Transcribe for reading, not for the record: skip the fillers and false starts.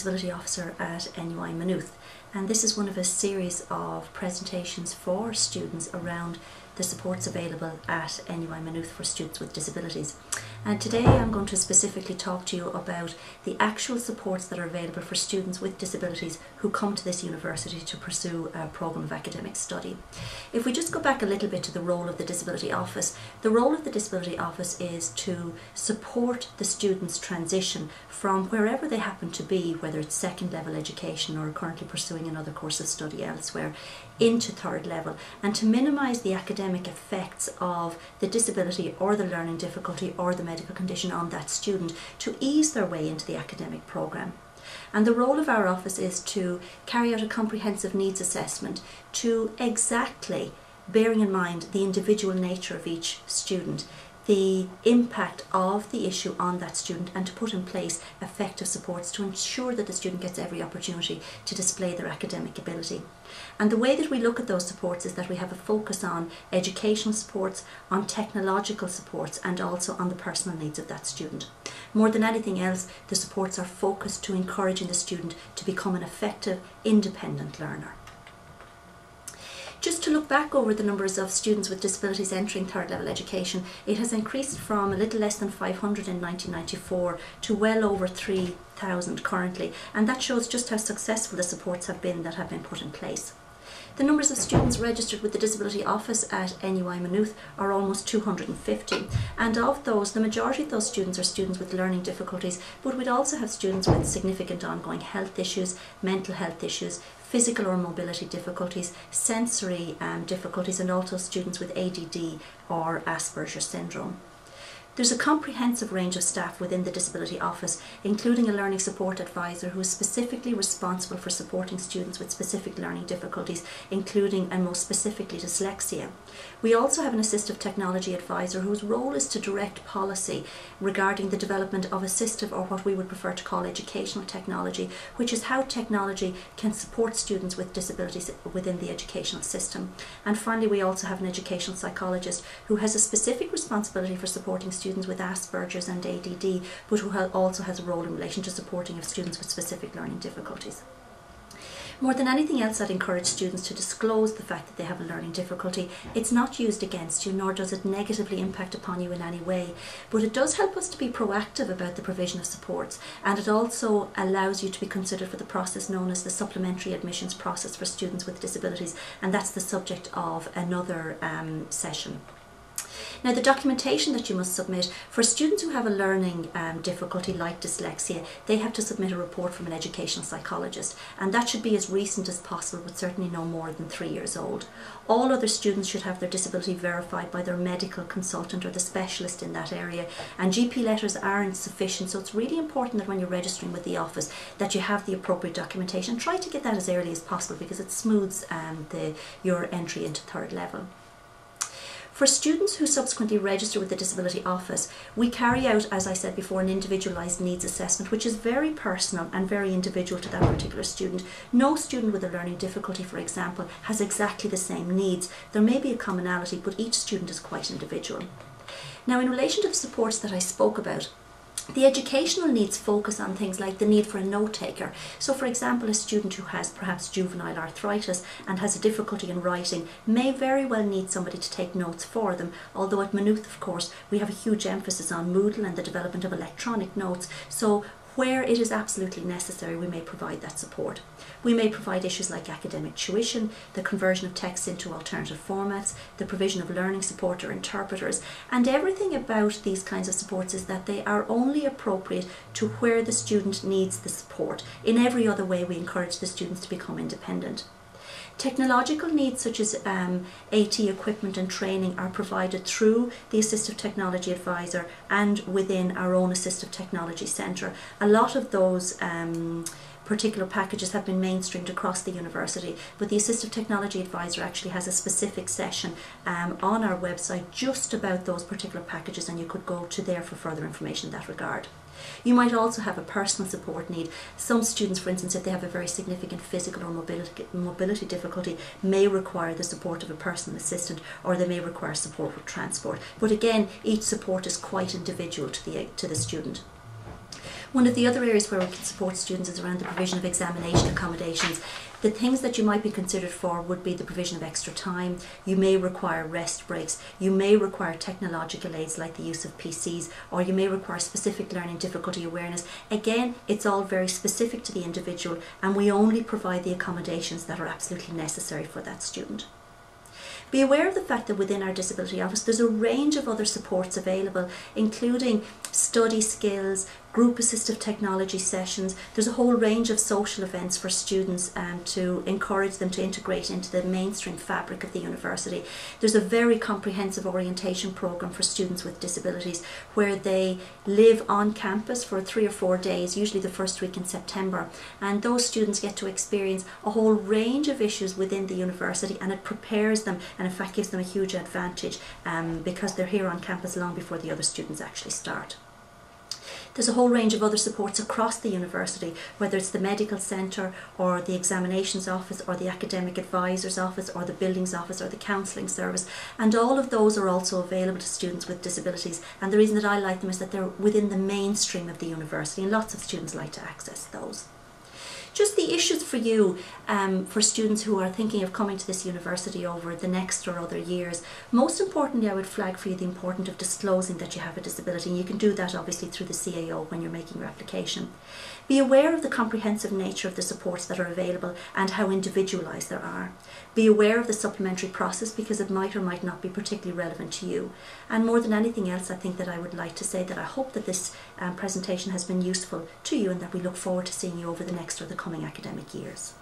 Disability Officer at NUI Maynooth, and this is one of a series of presentations for students around the supports available at NUI Maynooth for students with disabilities. And today I'm going to specifically talk to you about the actual supports that are available for students with disabilities who come to this university to pursue a programme of academic study. If we just go back a little bit to the role of the Disability Office, the role of the Disability Office is to support the students' transition from wherever they happen to be, whether it's second level education or currently pursuing another course of study elsewhere, into third level, and to minimise the academic effects of the disability or the learning difficulty or the medical condition on that student, to ease their way into the academic programme. And the role of our office is to carry out a comprehensive needs assessment to exactly, bearing in mind the individual nature of each student, the impact of the issue on that student, and to put in place effective supports to ensure that the student gets every opportunity to display their academic ability. And the way that we look at those supports is that we have a focus on educational supports, on technological supports, and also on the personal needs of that student. More than anything else, the supports are focused to encouraging the student to become an effective, independent learner. Just to look back over the numbers of students with disabilities entering third level education, it has increased from a little less than 500 in 1994 to well over 3,000 currently, and that shows just how successful the supports have been that have been put in place. The numbers of students registered with the Disability Office at NUI Maynooth are almost 250, and of those, the majority of those students are students with learning difficulties, but we'd also have students with significant ongoing health issues, mental health issues, physical or mobility difficulties, sensory difficulties, and also students with ADD or Asperger's syndrome. There's a comprehensive range of staff within the Disability Office, including a learning support advisor who is specifically responsible for supporting students with specific learning difficulties, including and most specifically dyslexia. We also have an assistive technology advisor whose role is to direct policy regarding the development of assistive, or what we would prefer to call educational technology, which is how technology can support students with disabilities within the educational system. And finally, we also have an educational psychologist who has a specific responsibility for supporting students with Asperger's and ADD, but who also has a role in relation to supporting of students with specific learning difficulties. More than anything else, I'd encourage students to disclose the fact that they have a learning difficulty. It's not used against you, nor does it negatively impact upon you in any way, but it does help us to be proactive about the provision of supports, and it also allows you to be considered for the process known as the supplementary admissions process for students with disabilities, and that's the subject of another session. Now, the documentation that you must submit for students who have a learning difficulty like dyslexia, they have to submit a report from an educational psychologist, and that should be as recent as possible, but certainly no more than 3 years old. All other students should have their disability verified by their medical consultant or the specialist in that area, and GP letters aren't sufficient, so it's really important that when you're registering with the office that you have the appropriate documentation. Try to get that as early as possible because it smooths your entry into third level. For students who subsequently register with the Disability Office, we carry out, as I said before, an individualised needs assessment, which is very personal and very individual to that particular student. No student with a learning difficulty, for example, has exactly the same needs. There may be a commonality, but each student is quite individual. Now, in relation to the supports that I spoke about, the educational needs focus on things like the need for a note taker. So, for example, a student who has perhaps juvenile arthritis and has a difficulty in writing may very well need somebody to take notes for them, although at Maynooth, of course, we have a huge emphasis on Moodle and the development of electronic notes. So where it is absolutely necessary, we may provide that support. We may provide issues like academic tuition, the conversion of text into alternative formats, the provision of learning support or interpreters, and everything about these kinds of supports is that they are only appropriate to where the student needs the support. In every other way, we encourage the students to become independent. Technological needs such as AT equipment and training are provided through the Assistive Technology Advisor and within our own Assistive Technology Centre. A lot of those particular packages have been mainstreamed across the university, but the Assistive Technology Advisor actually has a specific session on our website just about those particular packages, and you could go to there for further information in that regard. You might also have a personal support need. Some students, for instance, if they have a very significant physical or mobility difficulty, may require the support of a personal assistant, or they may require support with transport. But again, each support is quite individual to the student. One of the other areas where we can support students is around the provision of examination accommodations. The things that you might be considered for would be the provision of extra time. You may require rest breaks. You may require technological aids like the use of PCs, or you may require specific learning difficulty awareness. Again, it's all very specific to the individual, and we only provide the accommodations that are absolutely necessary for that student. Be aware of the fact that within our disability office there's a range of other supports available, including study skills, group assistive technology sessions. There's a whole range of social events for students to encourage them to integrate into the mainstream fabric of the university. There's a very comprehensive orientation programme for students with disabilities where they live on campus for 3 or 4 days, usually the first week in September, and those students get to experience a whole range of issues within the university, and it prepares them and in fact gives them a huge advantage because they're here on campus long before the other students actually start. There's a whole range of other supports across the university, whether it's the medical centre or the examinations office or the academic advisor's office or the buildings office or the counselling service, and all of those are also available to students with disabilities, and the reason that I like them is that they're within the mainstream of the university and lots of students like to access those. Just the issues for you, for students who are thinking of coming to this university over the next or other years. Most importantly, I would flag for you the importance of disclosing that you have a disability, and you can do that obviously through the CAO when you're making your application. Be aware of the comprehensive nature of the supports that are available and how individualised they are. Be aware of the supplementary process because it might or might not be particularly relevant to you. And more than anything else, I think that I would like to say that I hope that this presentation has been useful to you and that we look forward to seeing you over the next or the coming academic years.